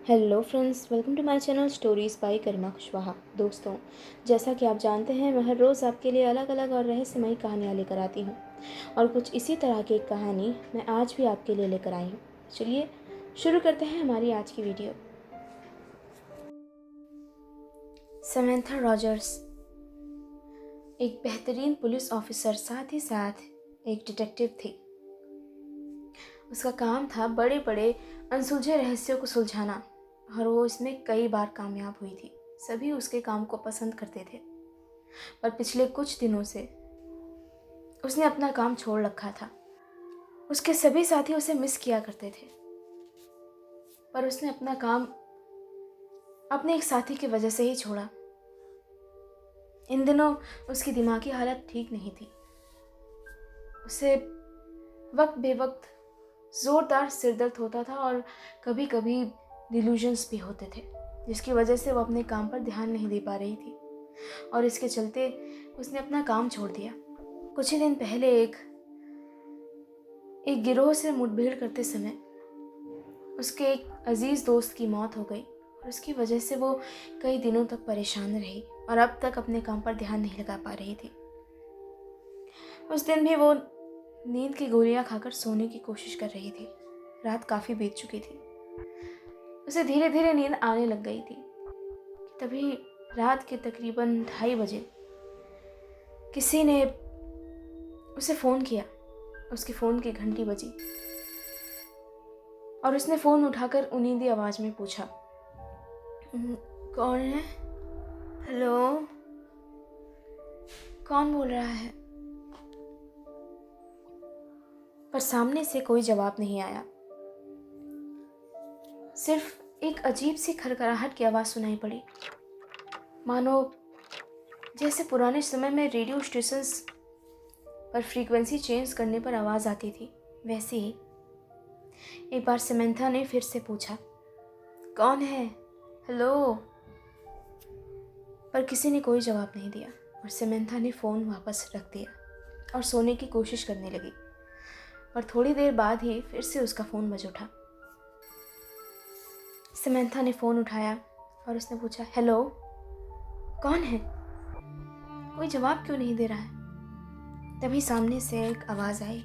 Hello friends, welcome to my channel stories by Karima Kushwaha. दोस्तों, जैसा कि आप जानते हैं, मैं हर रोज़ आपके लिए अलग अलग और रहस्यमयी कहानियाँ लेकर आती हूँ और कुछ इसी तरह की एक कहानी मैं आज भी आपके लिए लेकर आई हूँ। चलिए शुरू करते हैं हमारी आज की वीडियो। समंथा रॉजर्स एक बेहतरीन पुलिस ऑफिसर, साथ ही साथ एक डिटेक्टिव थी। उसका काम था बड़े बड़े अनसुलझे रहस्यों को सुलझाना और वो इसमें कई बार कामयाब हुई थी। सभी उसके काम को पसंद करते थे, पर पिछले कुछ दिनों से उसने अपना काम छोड़ रखा था। उसके सभी साथी उसे मिस किया करते थे, पर उसने अपना काम अपने एक साथी की वजह से ही छोड़ा। इन दिनों उसकी दिमागी हालत ठीक नहीं थी। उसे वक्त बेवक्त ज़ोरदार सिरदर्द होता था और कभी कभी डिल्यूजन्स भी होते थे, जिसकी वजह से वो अपने काम पर ध्यान नहीं दे पा रही थी और इसके चलते उसने अपना काम छोड़ दिया। कुछ ही दिन पहले एक गिरोह से मुठभेड़ करते समय उसके एक अजीज़ दोस्त की मौत हो गई और उसकी वजह से वो कई दिनों तक परेशान रही और अब तक अपने काम पर ध्यान नहीं लगा पा रही थी। उस दिन भी वो नींद की गोलियां खाकर सोने की कोशिश कर रही थी। रात काफ़ी बीत चुकी थी। उसे धीरे धीरे नींद आने लग गई थी कि तभी रात के तकरीबन 2:30 बजे किसी ने उसे फ़ोन किया। उसके फ़ोन की घंटी बजी और उसने फ़ोन उठाकर उनींदी आवाज़ में पूछा, कौन है? हेलो, कौन बोल रहा है? पर सामने से कोई जवाब नहीं आया। सिर्फ एक अजीब सी खड़खड़ाहट की आवाज़ सुनाई पड़ी, मानो जैसे पुराने समय में रेडियो स्टेशंस पर फ्रीक्वेंसी चेंज करने पर आवाज़ आती थी, वैसे ही। एक बार समंथा ने फिर से पूछा, कौन है? हेलो। पर किसी ने कोई जवाब नहीं दिया और समंथा ने फ़ोन वापस रख दिया और सोने की कोशिश करने लगी। पर थोड़ी देर बाद ही फिर से उसका फ़ोन बज उठा। समंथा ने फ़ोन उठाया और उसने पूछा, हेलो, कौन है? कोई जवाब क्यों नहीं दे रहा है? तभी सामने से एक आवाज़ आई,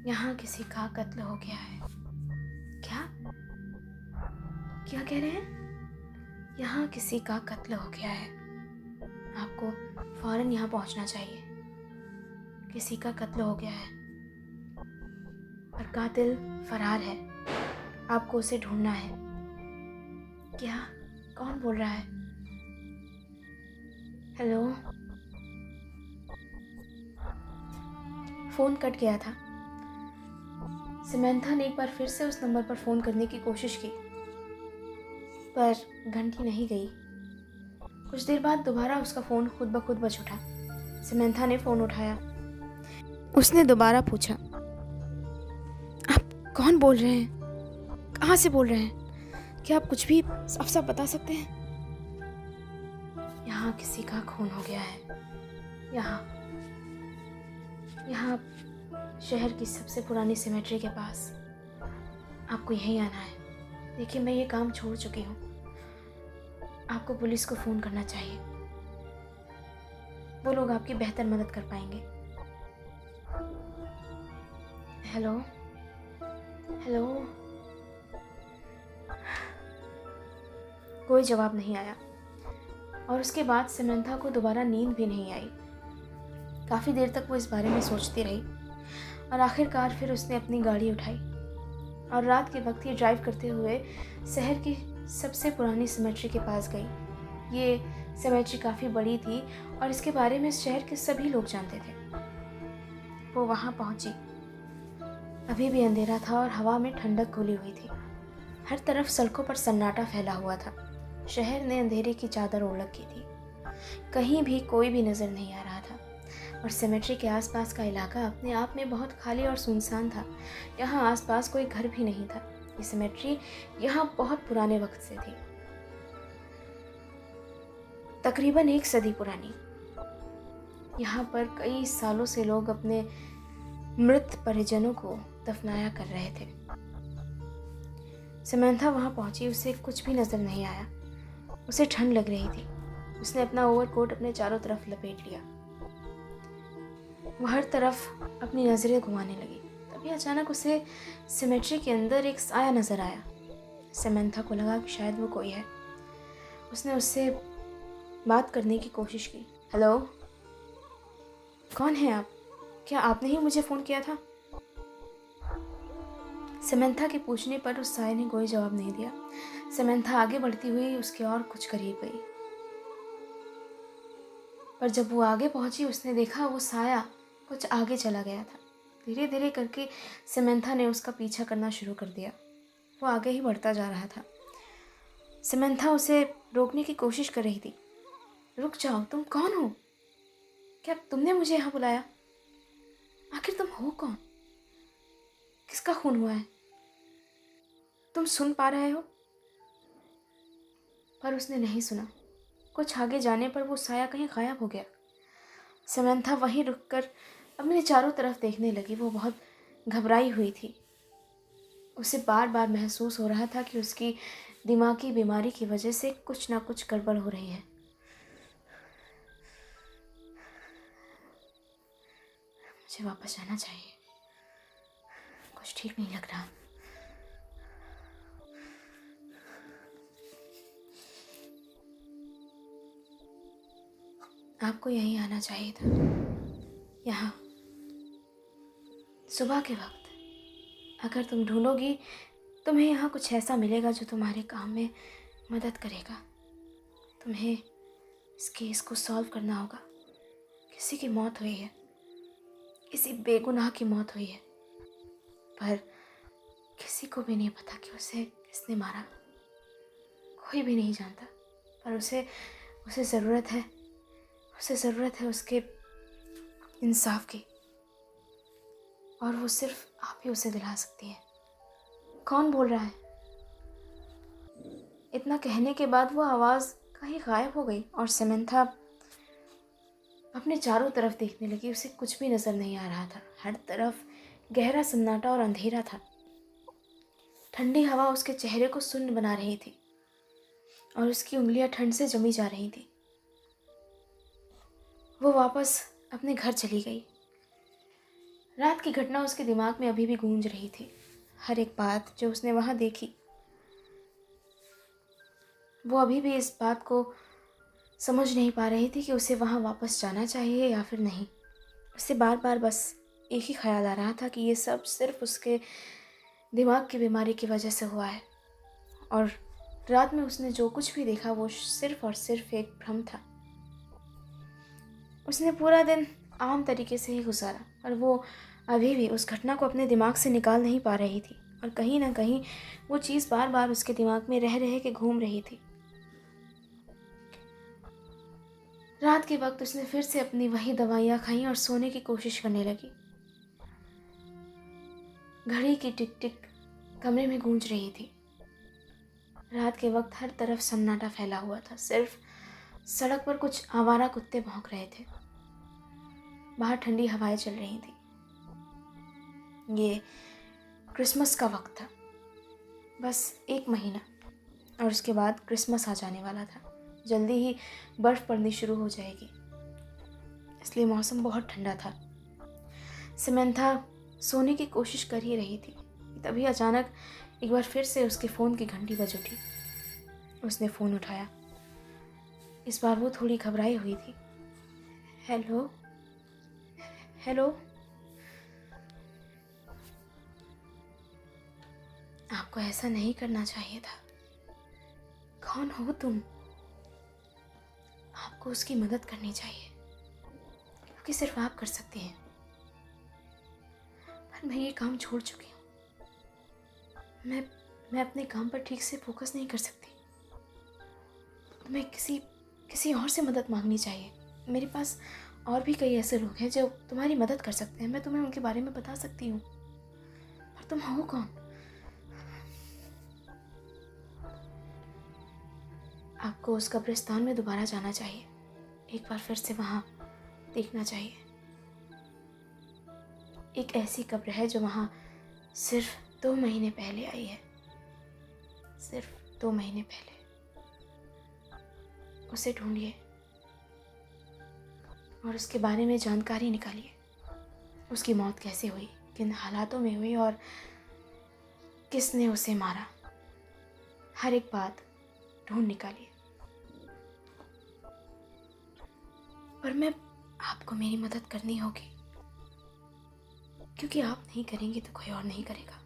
यहाँ किसी का कत्ल हो गया है। क्या क्या कह रहे हैं? यहाँ किसी का कत्ल हो गया है, आपको फौरन यहाँ पहुँचना चाहिए। किसी का कत्ल हो गया है और कातिल फरार है, आपको उसे ढूंढना है। क्या? कौन बोल रहा है? हेलो। फ़ोन कट गया था। समंथा ने एक बार फिर से उस नंबर पर फ़ोन करने की कोशिश की, पर घंटी नहीं गई। कुछ देर बाद दोबारा उसका फ़ोन खुद ब खुद बज उठा। समंथा ने फ़ोन उठाया। उसने दोबारा पूछा, आप कौन बोल रहे हैं? कहाँ से बोल रहे हैं? क्या आप कुछ भी साफ साफ बता सकते हैं? यहाँ किसी का खून हो गया है। यहाँ शहर की सबसे पुरानी सिमेट्री के पास। आपको यहीं आना है। देखिए, मैं ये काम छोड़ चुकी हूँ। आपको पुलिस को फ़ोन करना चाहिए। वो लोग आपकी बेहतर मदद कर पाएंगे। Hello hello. कोई जवाब नहीं आया और उसके बाद समंथा को दोबारा नींद भी नहीं आई। काफ़ी देर तक वो इस बारे में सोचती रही और आखिरकार फिर उसने अपनी गाड़ी उठाई और रात के वक्त ही ड्राइव करते हुए शहर की सबसे पुरानी सिमेट्री के पास गई। ये सिमेट्री काफ़ी बड़ी थी और इसके बारे में शहर के सभी लोग जानते थे। वो वहाँ पहुँची। अभी भी अंधेरा था और हवा में ठंडक घुली हुई थी। हर तरफ सड़कों पर सन्नाटा फैला हुआ था। शहर ने अंधेरे की चादर ओढ़ रखी थी। कहीं भी कोई भी नज़र नहीं आ रहा था और सिमेट्री के आसपास का इलाका अपने आप में बहुत खाली और सुनसान था। यहाँ आसपास कोई घर भी नहीं था। ये सिमेट्री यहाँ बहुत पुराने वक्त से थी, तकरीबन 1 सदी पुरानी। यहाँ पर कई सालों से लोग अपने मृत परिजनों को दफनाया कर रहे थे। समंथा वहाँ पहुँची, उसे कुछ भी नज़र नहीं आया। उसे ठंड लग रही थी। उसने अपना ओवरकोट अपने चारों तरफ लपेट लिया। वह हर तरफ अपनी नज़रें घुमाने लगी। तभी अचानक उसे सिमेट्री के अंदर एक साया नज़र आया। समंथा को लगा कि शायद वो कोई है। उसने उससे बात करने की कोशिश की। हेलो, कौन है आप? क्या आपने ही मुझे फ़ोन किया था? समंथा के पूछने पर उस साये ने कोई जवाब नहीं दिया। समंथा आगे बढ़ती हुई उसके और कुछ करीब गई, पर जब वो आगे पहुंची उसने देखा वो साया कुछ आगे चला गया था। धीरे धीरे करके समंथा ने उसका पीछा करना शुरू कर दिया। वो आगे ही बढ़ता जा रहा था। समंथा उसे रोकने की कोशिश कर रही थी। रुक जाओ, तुम कौन हो? क्या तुमने मुझे यहाँ बुलाया? आखिर तुम हो कौन? किसका खून हुआ है? तुम सुन पा रहे हो? पर उसने नहीं सुना। कुछ आगे जाने पर वो साया कहीं गायब हो गया। समंथा वहीं रुककर अपने चारों तरफ देखने लगी। वो बहुत घबराई हुई थी। उसे बार बार महसूस हो रहा था कि उसकी दिमागी बीमारी की वजह से कुछ ना कुछ गड़बड़ हो रही है। मुझे वापस जाना चाहिए, कुछ ठीक नहीं लग रहा। आपको यहीं आना चाहिए था, यहाँ सुबह के वक्त। अगर तुम ढूंढोगी तुम्हें यहाँ कुछ ऐसा मिलेगा जो तुम्हारे काम में मदद करेगा। तुम्हें इस केस को सॉल्व करना होगा। किसी की मौत हुई है, किसी बेगुनाह की मौत हुई है, पर किसी को भी नहीं पता कि उसे किसने मारा। कोई भी नहीं जानता, पर उसे उसे ज़रूरत है। उसे ज़रूरत है उसके इंसाफ की, और वो सिर्फ आप ही उसे दिला सकती हैं। कौन बोल रहा है? इतना कहने के बाद वो आवाज़ कहीं गायब हो गई और समंथा अपने चारों तरफ देखने लगी। उसे कुछ भी नज़र नहीं आ रहा था। हर तरफ गहरा सन्नाटा और अंधेरा था। ठंडी हवा उसके चेहरे को सुन्न बना रही थी और उसकी उंगलियां ठंड से जमी जा रही थी। वो वापस अपने घर चली गई। रात की घटना उसके दिमाग में अभी भी गूंज रही थी। हर एक बात जो उसने वहाँ देखी, वो अभी भी इस बात को समझ नहीं पा रही थी कि उसे वहाँ वापस जाना चाहिए या फिर नहीं। उसे बार बार बस एक ही ख्याल आ रहा था कि ये सब सिर्फ उसके दिमाग की बीमारी की वजह से हुआ है, और रात में उसने जो कुछ भी देखा वो सिर्फ और सिर्फ एक भ्रम था। उसने पूरा दिन आम तरीके से ही गुजारा, और वो अभी भी उस घटना को अपने दिमाग से निकाल नहीं पा रही थी, और कहीं ना कहीं वो चीज़ बार बार उसके दिमाग में रह रहे के घूम रही थी। रात के वक्त उसने फिर से अपनी वही दवाइयाँ खाई और सोने की कोशिश करने लगी। घड़ी की टिक टिक कमरे में गूंज रही थी। रात के वक्त हर तरफ सन्नाटा फैला हुआ था। सिर्फ सड़क पर कुछ आवारा कुत्ते भौंक रहे थे। बाहर ठंडी हवाएं चल रही थी। ये क्रिसमस का वक्त था, बस 1 महीना, और उसके बाद क्रिसमस आ जाने वाला था। जल्दी ही बर्फ़ पड़नी शुरू हो जाएगी, इसलिए मौसम बहुत ठंडा था। समंथा सोने की कोशिश कर ही रही थी, तभी अचानक एक बार फिर से उसके फ़ोन की घंटी बज उठी। उसने फ़ोन उठाया। इस बार वो थोड़ी घबराई हुई थी। हेलो हेलो, आपको ऐसा नहीं करना चाहिए था। कौन हो तुम? आपको उसकी मदद करनी चाहिए, क्योंकि सिर्फ आप कर सकते हैं। पर मैं ये काम छोड़ चुकी हूँ। मैं अपने काम पर ठीक से फोकस नहीं कर सकती। तुम्हें किसी और से मदद मांगनी चाहिए। मेरे पास और भी कई ऐसे लोग हैं जो तुम्हारी मदद कर सकते हैं। मैं तुम्हें उनके बारे में बता सकती हूँ, पर तुम हो कौन? आपको उस कब्रिस्तान में दोबारा जाना चाहिए। एक बार फिर से वहाँ देखना चाहिए। एक ऐसी कब्र है जो वहाँ सिर्फ 2 महीने पहले आई है। सिर्फ 2 महीने पहले। उसे ढूंढिए और उसके बारे में जानकारी निकालिए। उसकी मौत कैसे हुई, किन हालातों में हुई और किसने उसे मारा, हर एक बात ढूंढ निकालिए। पर मैं आपको मेरी मदद करनी होगी, क्योंकि आप नहीं करेंगे तो कोई और नहीं करेगा।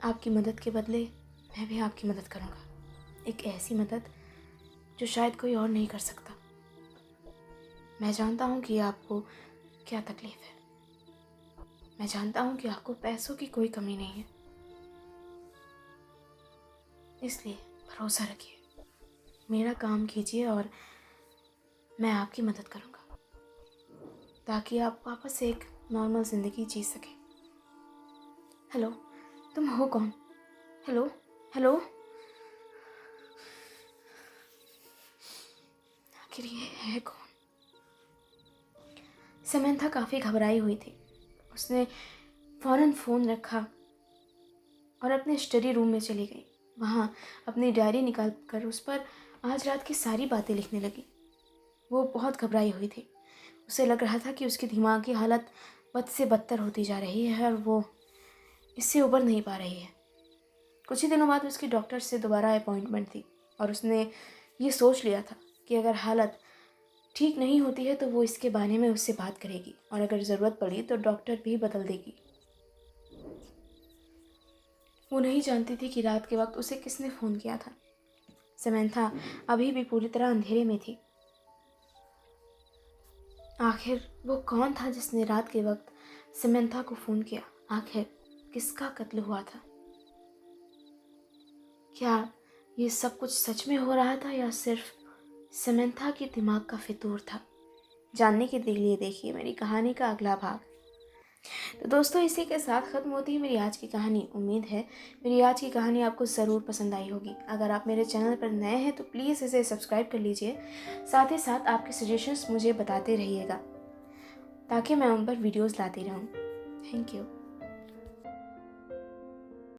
आपकी मदद के बदले मैं भी आपकी मदद करूँगा, एक ऐसी मदद जो शायद कोई और नहीं कर सकता। मैं जानता हूँ कि आपको क्या तकलीफ है। मैं जानता हूँ कि आपको पैसों की कोई कमी नहीं है, इसलिए भरोसा रखिए, मेरा काम कीजिए और मैं आपकी मदद करूँगा, ताकि आप वापस से एक नॉर्मल ज़िंदगी जी सकें। हेलो, तुम हो कौन? हेलो हेलो, आखिर ये है कौन? समंथा काफ़ी घबराई हुई थी। उसने फ़ौरन फ़ोन रखा और अपने स्टडी रूम में चली गई। वहाँ अपनी डायरी निकाल कर उस पर आज रात की सारी बातें लिखने लगी। वो बहुत घबराई हुई थी। उसे लग रहा था कि उसकी दिमागी हालत बद से बदतर होती जा रही है और वो इससे उबर नहीं पा रही है। कुछ ही दिनों बाद उसकी डॉक्टर से दोबारा अपॉइंटमेंट थी और उसने ये सोच लिया था कि अगर हालत ठीक नहीं होती है तो वो इसके बारे में उससे बात करेगी और अगर ज़रूरत पड़ी तो डॉक्टर भी बदल देगी। वो नहीं जानती थी कि रात के वक्त उसे किसने फ़ोन किया था। समंथा अभी भी पूरी तरह अंधेरे में थी। आखिर वो कौन था जिसने रात के वक्त समंथा को फ़ोन किया? आखिर किसका कत्ल हुआ था? क्या ये सब कुछ सच में हो रहा था या सिर्फ समंथा के दिमाग का फितूर था? जानने के लिए देखिए मेरी कहानी का अगला भाग। तो दोस्तों, इसी के साथ ख़त्म होती है मेरी आज की कहानी। उम्मीद है मेरी आज की कहानी आपको ज़रूर पसंद आई होगी। अगर आप मेरे चैनल पर नए हैं तो प्लीज़ इसे सब्सक्राइब कर लीजिए। साथ ही साथ आपके सजेशंस मुझे बताते रहिएगा ताकि मैं उन पर वीडियोज़ लाती रहूँ। Thank you.